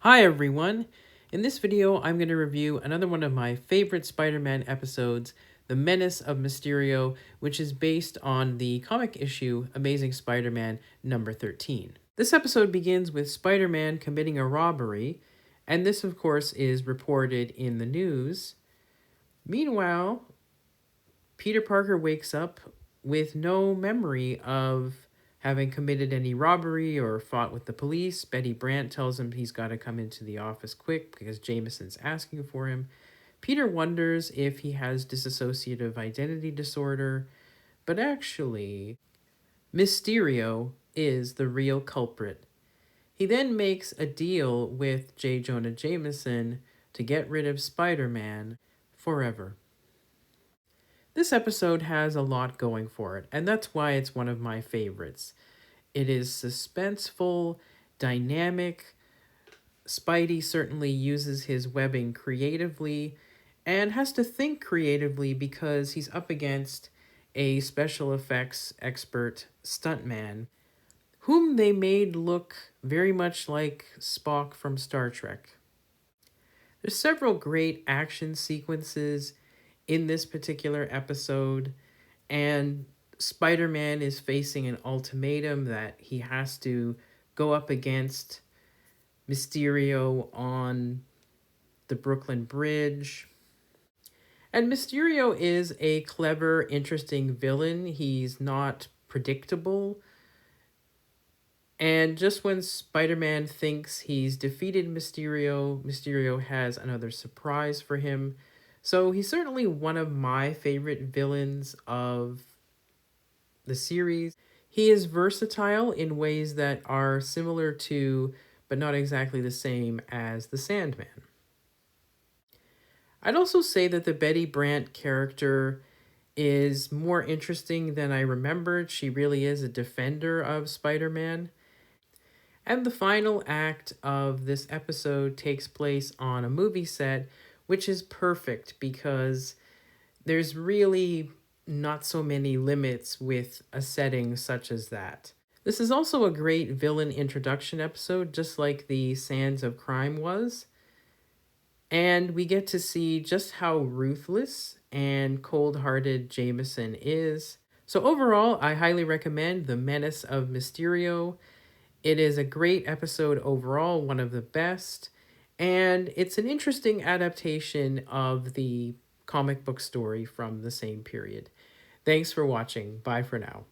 Hi everyone! In this video, I'm going to review another one of my favorite Spider-Man episodes, The Menace of Mysterio, which is based on the comic issue Amazing Spider-Man number 13. This episode begins with Spider-Man committing a robbery, and this of course is reported in the news. Meanwhile, Peter Parker wakes up with no memory of having committed any robbery or fought with the police. Betty Brant tells him he's got to come into the office quick because Jameson's asking for him. Peter wonders if he has dissociative identity disorder, but actually, Mysterio is the real culprit. He then makes a deal with J. Jonah Jameson to get rid of Spider-Man forever. This episode has a lot going for it, and that's why it's one of my favorites. It is suspenseful, dynamic. Spidey certainly uses his webbing creatively and has to think creatively because he's up against a special effects expert stuntman whom they made look very much like Spock from Star Trek. There's several great action sequences in this particular episode, and Spider-Man is facing an ultimatum that he has to go up against Mysterio on the Brooklyn Bridge. And Mysterio is a clever, interesting villain. He's not predictable. And just when Spider-Man thinks he's defeated Mysterio, Mysterio has another surprise for him. So he's certainly one of my favorite villains of the series. He is versatile in ways that are similar to, but not exactly the same as, the Sandman. I'd also say that the Betty Brant character is more interesting than I remembered. She really is a defender of Spider-Man. And the final act of this episode takes place on a movie set, which is perfect because there's really not so many limits with a setting such as that. This is also a great villain introduction episode, just like the Sands of Crime was. And we get to see just how ruthless and cold-hearted Jameson is. So overall, I highly recommend The Menace of Mysterio. It is a great episode overall, one of the best, and it's an interesting adaptation of the comic book story from the same period. Thanks for watching. Bye for now.